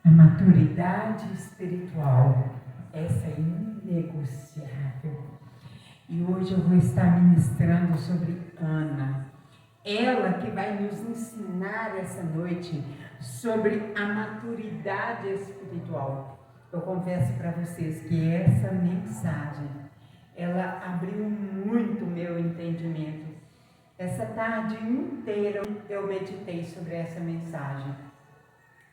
A maturidade espiritual, essa é inegociável. E hoje eu vou estar ministrando sobre Ana. Ela que vai nos ensinar essa noite sobre a maturidade espiritual. Eu confesso para vocês que essa mensagem, ela abriu muito o meu entendimento. Essa tarde inteira eu meditei sobre essa mensagem.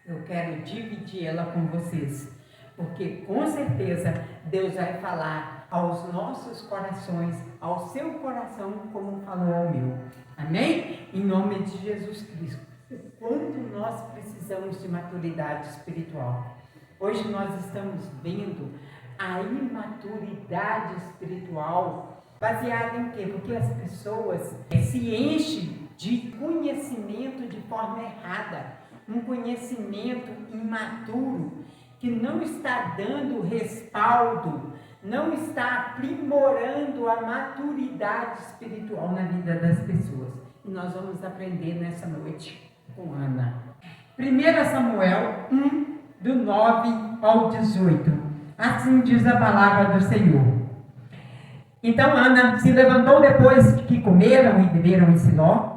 Eu quero dividir ela com vocês, porque com certeza Deus vai falar aos nossos corações, ao seu coração, como falou ao meu. Amém? Em nome de Jesus Cristo. Quanto nós precisamos de maturidade espiritual. Hoje nós estamos vendo a imaturidade espiritual baseada em quê? Porque as pessoas se enchem de conhecimento de forma errada. Um conhecimento imaturo, que não está dando respaldo, não está aprimorando a maturidade espiritual na vida das pessoas. E nós vamos aprender nessa noite com Ana. 1 Samuel 1, do 9 ao 18. Assim diz a palavra do Senhor. Então Ana se levantou depois que comeram e beberam em Siló,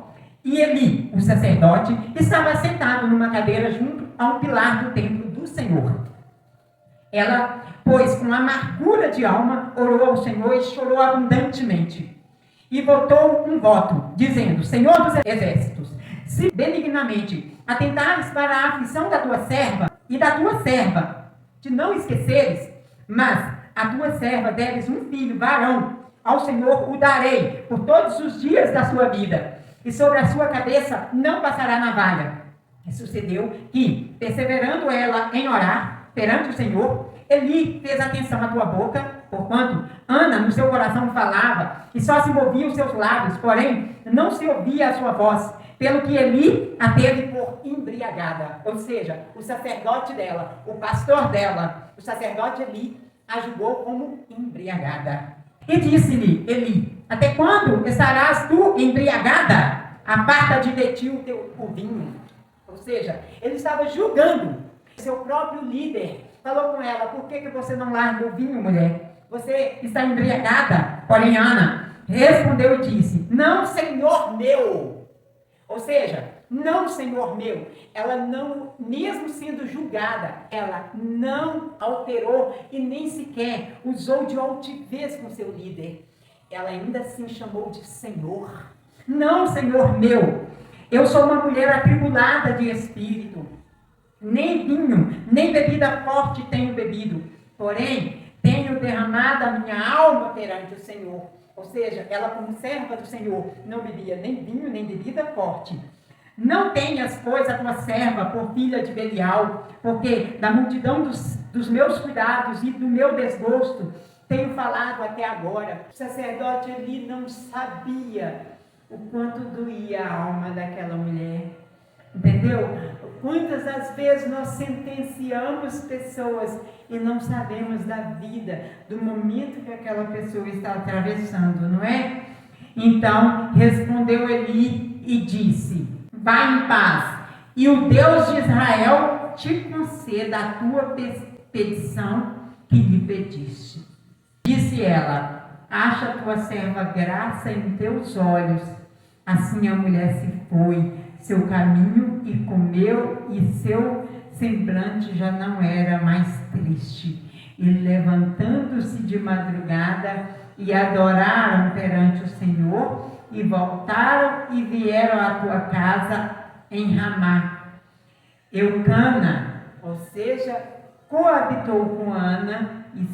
e Eli, o sacerdote, estava sentado numa cadeira junto a um pilar do templo do Senhor. Ela, pois, com amargura de alma, orou ao Senhor e chorou abundantemente. E votou um voto, dizendo: Senhor dos exércitos, se benignamente atentares para a aflição da tua serva e da tua serva, te não esqueceres, mas a tua serva deres um filho, varão, ao Senhor o darei por todos os dias da sua vida, e sobre a sua cabeça não passará navalha. E sucedeu que, perseverando ela em orar perante o Senhor, Eli fez atenção à tua boca, porquanto Ana no seu coração falava, e só se moviam os seus lábios, porém não se ouvia a sua voz, pelo que Eli a teve por embriagada. Ou seja, o sacerdote dela, o pastor dela, o sacerdote Eli, a julgou como embriagada. E disse-lhe Eli: até quando estarás tu embriagada? Aparta de ti o vinho. Ou seja, ele estava julgando. Seu próprio líder falou com ela: por que você não larga o vinho, mulher? Você está embriagada. Porém Ana respondeu e disse: não, Senhor meu. Ou seja, não, Senhor meu. Ela não, mesmo sendo julgada, ela não alterou e nem sequer usou de altivez com seu líder. Ela ainda assim chamou de Senhor. Não, Senhor meu. Eu sou uma mulher atribulada de espírito. Nem vinho, nem bebida forte tenho bebido. Porém, tenho derramado a minha alma perante o Senhor. Ou seja, ela como serva do Senhor não bebia nem vinho, nem bebida forte. Não tenhas, pois, a tua serva por filha de Belial, porque da multidão dos meus cuidados e do meu desgosto tenho falado até agora. O sacerdote Eli não sabia o quanto doía a alma daquela mulher. Entendeu? Quantas das vezes nós sentenciamos pessoas e não sabemos da vida, do momento que aquela pessoa está atravessando, não é? Então respondeu Eli e disse: vai em paz, e o Deus de Israel te conceda a tua petição que lhe pediste. Disse ela: acha tua serva graça em teus olhos. Assim a mulher se foi seu caminho e comeu, e seu semblante já não era mais triste. E levantando-se de madrugada, e adoraram perante o Senhor, e voltaram e vieram à tua casa em Ramá. Eucana, ou seja, coabitou com Ana e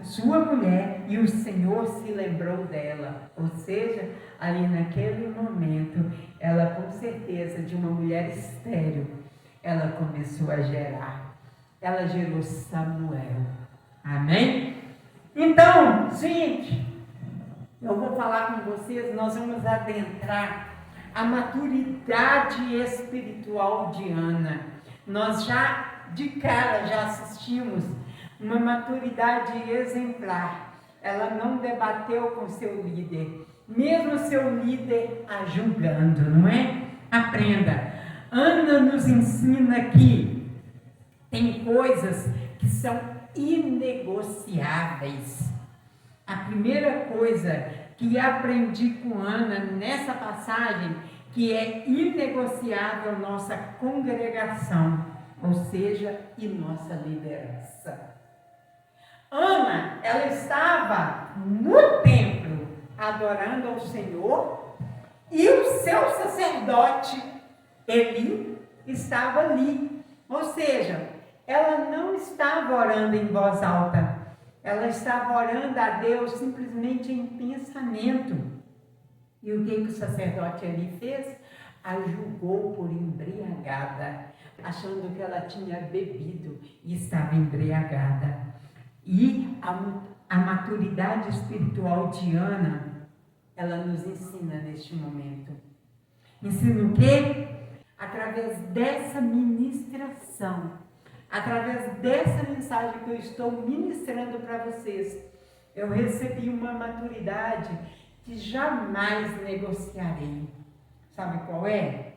sua mulher, e o Senhor se lembrou dela. Ou seja, ali naquele momento, ela com certeza, de uma mulher estéril, ela começou a gerar. Ela gerou Samuel. Amém? Então, gente, eu vou falar com vocês, nós vamos adentrar a maturidade espiritual de Ana. Nós já, de cara, já assistimos uma maturidade exemplar. Ela não debateu com seu líder, mesmo seu líder a julgando, não é? Aprenda. Ana nos ensina que Tem coisas que são inegociáveis. A primeira coisa que aprendi com Ana nessa passagem, que é inegociável nossa congregação, ou seja, e nossa liderança. Ana, ela estava no templo adorando ao Senhor e o seu sacerdote, Eli, estava ali. Ou seja, ela não estava orando em voz alta, ela estava orando a Deus simplesmente em pensamento. E o que o sacerdote Eli fez? A julgou por embriagada, achando que ela tinha bebido e estava embriagada. E a maturidade espiritual de Ana, ela nos ensina neste momento. Ensina o quê? Através dessa ministração, através dessa mensagem que eu estou ministrando para vocês, eu recebi uma maturidade que jamais negociarei. Sabe qual é?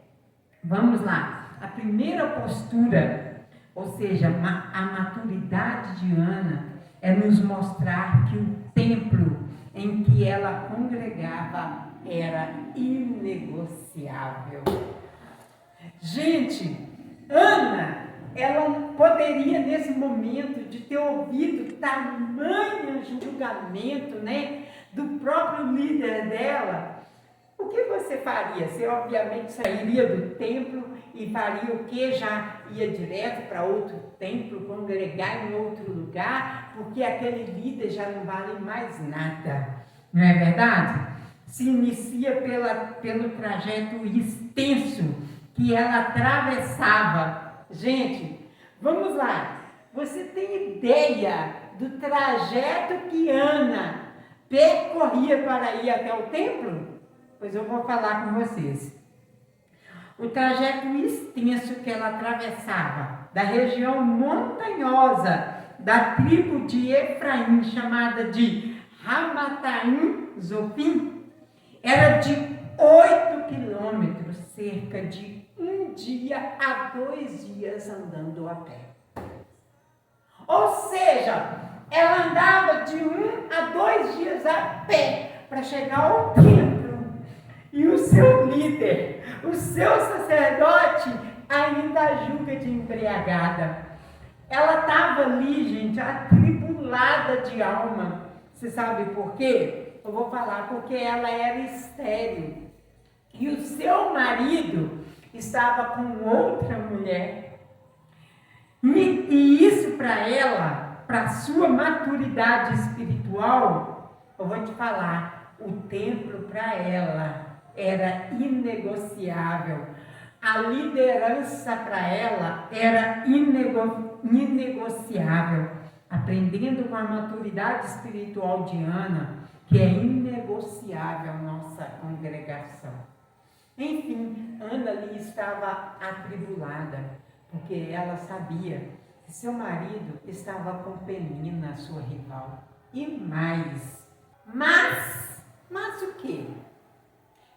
Vamos lá. A primeira postura, ou seja, a maturidade de Ana, é nos mostrar que o templo em que ela congregava era inegociável. Gente, Ana, ela poderia nesse momento de ter ouvido tamanho julgamento, né, do próprio líder dela. O que você faria? Você obviamente sairia do templo e faria o que? Já ia direto para outro templo, congregar em outro lugar, porque aquele líder já não vale mais nada. Não é verdade? Se inicia pelo trajeto extenso que ela atravessava. Gente, vamos lá. Você tem ideia do trajeto que Ana percorria para ir até o templo? Pois eu vou falar com vocês. O trajeto extenso que ela atravessava da região montanhosa da tribo de Efraim, chamada de Ramataim Zofim, era de 8 quilômetros, cerca de 1 dia a 2 dias andando a pé. Ou seja, ela andava de 1 a 2 dias a pé para chegar ao templo. E o seu líder, o seu sacerdote, ainda julga de embriagada. Ela estava ali, gente, atribulada de alma. Você sabe por quê? Eu vou falar, porque ela era estéril. E o seu marido estava com outra mulher. E isso para ela, para a sua maturidade espiritual, eu vou te falar, o templo para ela era inegociável. A liderança para ela era inegociável. Aprendendo com a maturidade espiritual de Ana, que é inegociável nossa congregação. Enfim, Ana ali estava atribulada, porque ela sabia que seu marido estava com Penina, sua rival. E mais. Mas o quê?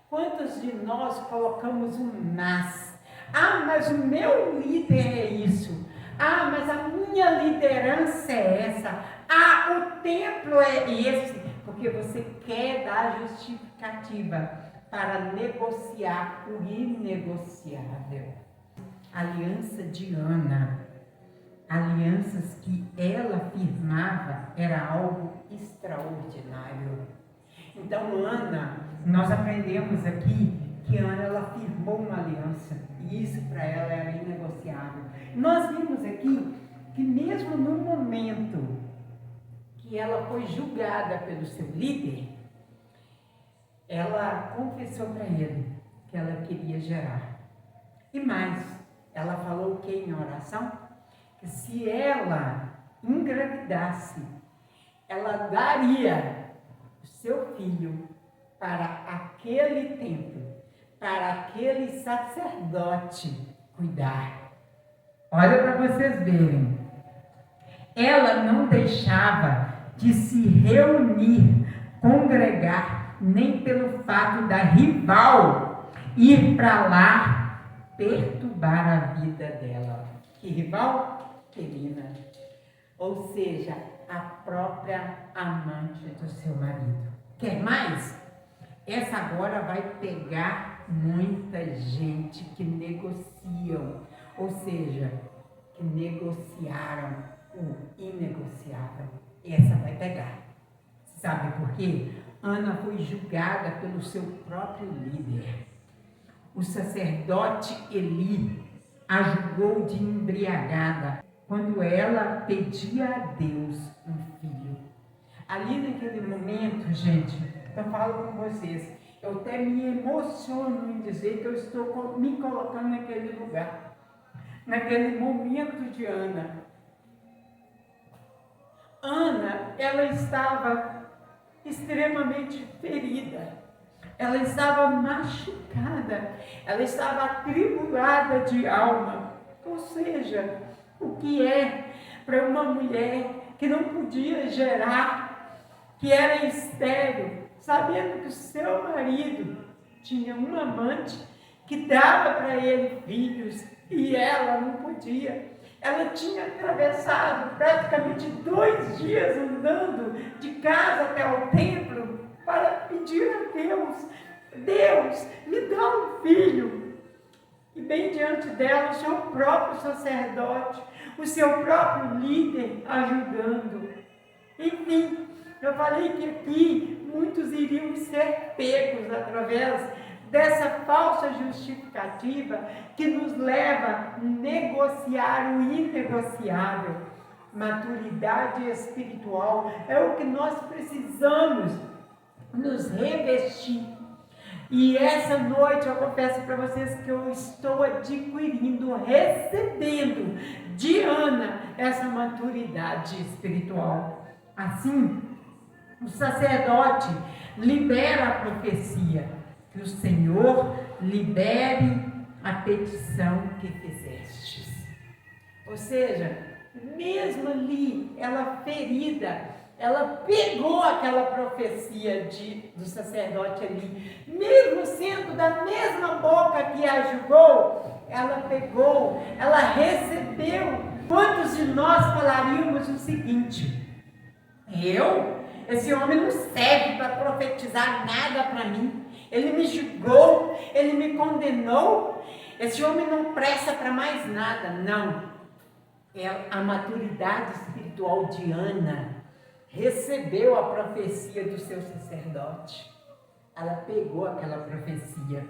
Quantos de nós colocamos um mas? Ah, mas o meu líder é isso. Ah, mas a minha liderança é essa. Ah, o templo é esse. Porque você quer dar justificativa para negociar o inegociável. Aliança de Ana, alianças que ela firmava, era algo extraordinário. Então, Ana, nós aprendemos aqui que Ana, ela firmou uma aliança, e isso para ela era inegociável. Nós vimos aqui que mesmo no momento que ela foi julgada pelo seu líder, ela confessou para ele que ela queria gerar. E mais, ela falou o que em oração? Que se ela engravidasse, ela daria o seu filho para aquele templo, para aquele sacerdote cuidar. Olha para vocês verem. Ela não deixava de se reunir, congregar, nem pelo fato da rival ir para lá perturbar a vida dela. Que rival? Penina, ou seja, a própria amante do seu marido. Quer mais? Essa agora vai pegar muita gente que negociam, ou seja, que negociaram o inegociável. Essa vai pegar. Sabe por quê? Ana foi julgada pelo seu próprio líder. O sacerdote Eli a julgou de embriagada quando ela pedia a Deus um filho. Ali naquele momento, gente, eu falo com vocês, eu até me emociono em dizer que eu estou me colocando naquele lugar, naquele momento de Ana. Ana, ela estava extremamente ferida, ela estava machucada, ela estava atribulada de alma. Ou seja, o que é para uma mulher que não podia gerar, que era estéril, sabendo que o seu marido tinha um amante que dava para ele filhos e ela não podia. Ela tinha atravessado praticamente 2 dias andando de casa até o templo para pedir a Deus: Deus, me dá um filho. E bem diante dela, o seu próprio sacerdote, o seu próprio líder ajudando. Enfim, eu falei que aqui muitos iriam ser pegos através dessa falsa justificativa que nos leva a negociar o inegociável. Maturidade espiritual é o que nós precisamos nos revestir. E essa noite eu confesso para vocês que eu estou adquirindo, recebendo de Ana essa maturidade espiritual. Assim, o sacerdote libera a profecia, que o Senhor libere a petição que fizestes. Ou seja, mesmo ali, ela ferida, ela pegou aquela profecia do sacerdote ali, mesmo sendo da mesma boca que a julgou, ela pegou, ela recebeu. Quantos de nós falaríamos o seguinte: esse homem não serve para profetizar nada para mim, ele me julgou, ele me condenou, esse homem não presta para mais nada. Não, a maturidade espiritual de Ana recebeu a profecia do seu sacerdote. Ela pegou aquela profecia.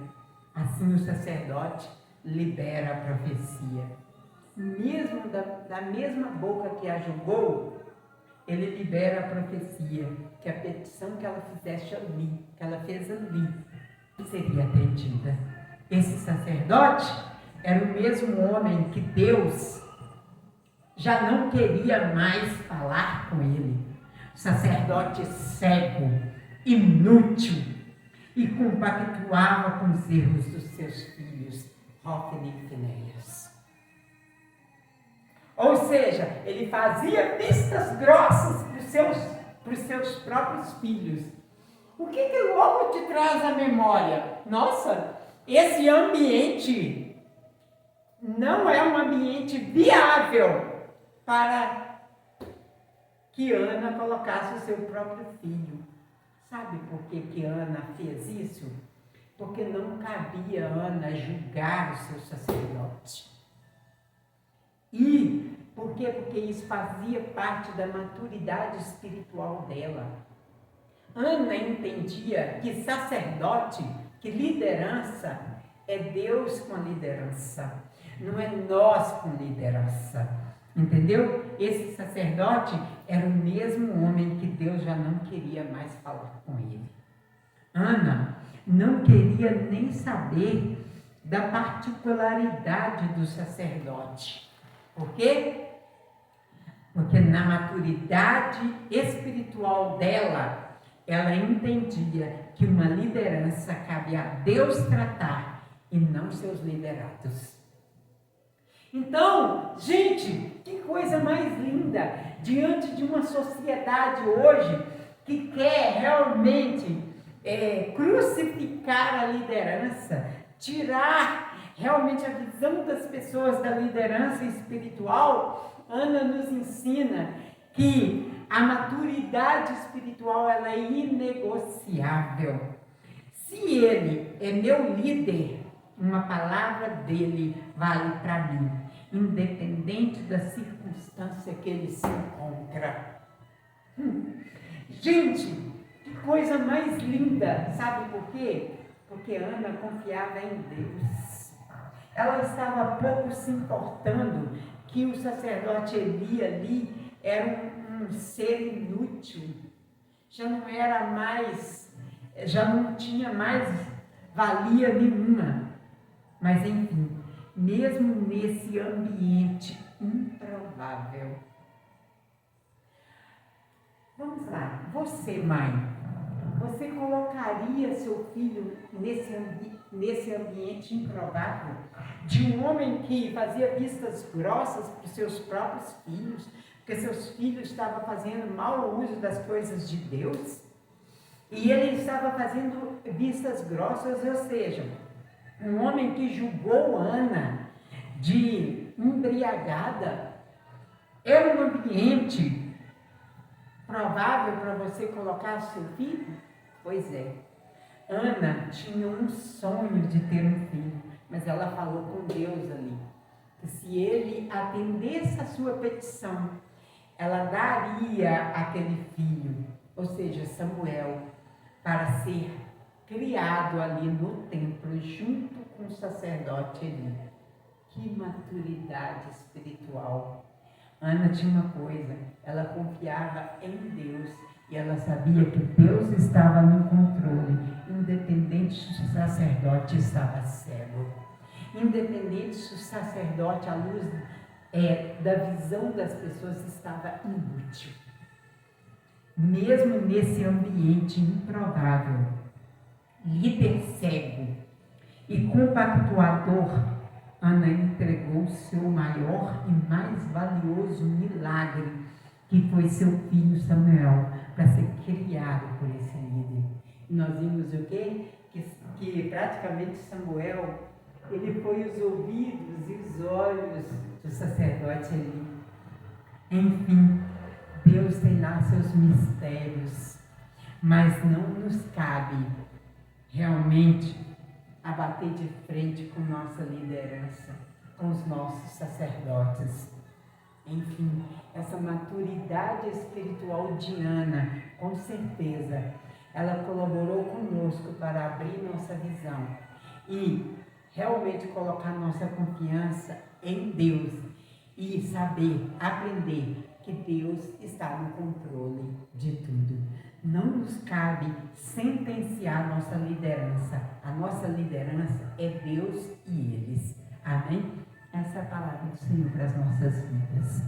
Assim o sacerdote libera a profecia. Mesmo da mesma boca que a julgou, ele libera a profecia, que a petição que ela fizesse ali, que ela fez ali, seria atendida. Esse sacerdote era o mesmo homem que Deus já não queria mais falar com ele. Sacerdote cego, inútil, e compactuava com os erros dos seus filhos, Hofni e Finéias. Ou seja, ele fazia vistas grossas para os seus próprios filhos. O que logo te traz à memória? Nossa, esse ambiente não é um ambiente viável para que Ana colocasse o seu próprio filho. Sabe por que Ana fez isso? Porque não cabia a Ana julgar o seu sacerdote. E por quê? Porque isso fazia parte da maturidade espiritual dela. Ana entendia que sacerdote, que liderança, é Deus com liderança, não é nós com liderança. Entendeu? Esse sacerdote era o mesmo homem que Deus já não queria mais falar com ele. Ana não queria nem saber da particularidade do sacerdote. Por quê? Porque na maturidade espiritual dela, ela entendia que uma liderança cabe a Deus tratar e não seus liderados. Então, gente, que coisa mais linda, diante de uma sociedade hoje que quer realmente crucificar a liderança, tirar realmente a visão das pessoas da liderança espiritual. Ana nos ensina que a maturidade espiritual ela é inegociável. Se ele é meu líder, uma palavra dele vale para mim, independente da circunstância que ele se encontra. Gente, que coisa mais linda! Sabe por quê? Porque Ana confiava em Deus. Ela estava pouco se importando que o sacerdote Eli ali era um ser inútil. Já não tinha mais valia nenhuma. Mas enfim, mesmo nesse ambiente improvável. Vamos lá, você mãe, você colocaria seu filho nesse ambiente improvável? De um homem que fazia vistas grossas para os seus próprios filhos, porque seus filhos estavam fazendo mau uso das coisas de Deus? E ele estava fazendo vistas grossas, ou seja, um homem que julgou Ana de embriagada. Era um ambiente provável para você colocar seu filho? Pois é. Ana tinha um sonho de ter um filho, mas ela falou com Deus ali, que se ele atendesse a sua petição, ela daria aquele filho, ou seja, Samuel, para ser criado ali no templo, junto com o sacerdote Eli. Que maturidade espiritual! Ana tinha uma coisa, ela confiava em Deus e ela sabia que Deus estava no controle, independente se o sacerdote estava cego, independente se o sacerdote, à luz da visão das pessoas, estava inútil. Mesmo nesse ambiente improvável, líder cego e compactuador, Ana entregou o seu maior e mais valioso milagre, que foi seu filho Samuel, para ser criado por esse líder. E nós vimos o quê? Que praticamente Samuel, ele foi os ouvidos e os olhos do sacerdote ali. Enfim, Deus tem lá seus mistérios, mas não nos cabe realmente a bater de frente com nossa liderança, com os nossos sacerdotes. Enfim, essa maturidade espiritual de Ana, com certeza, ela colaborou conosco para abrir nossa visão e realmente colocar nossa confiança em Deus e saber, aprender que Deus está no controle de tudo. Não nos cabe sentenciar nossa liderança. A nossa liderança é Deus e eles. Amém? Essa é a palavra do Senhor para as nossas vidas.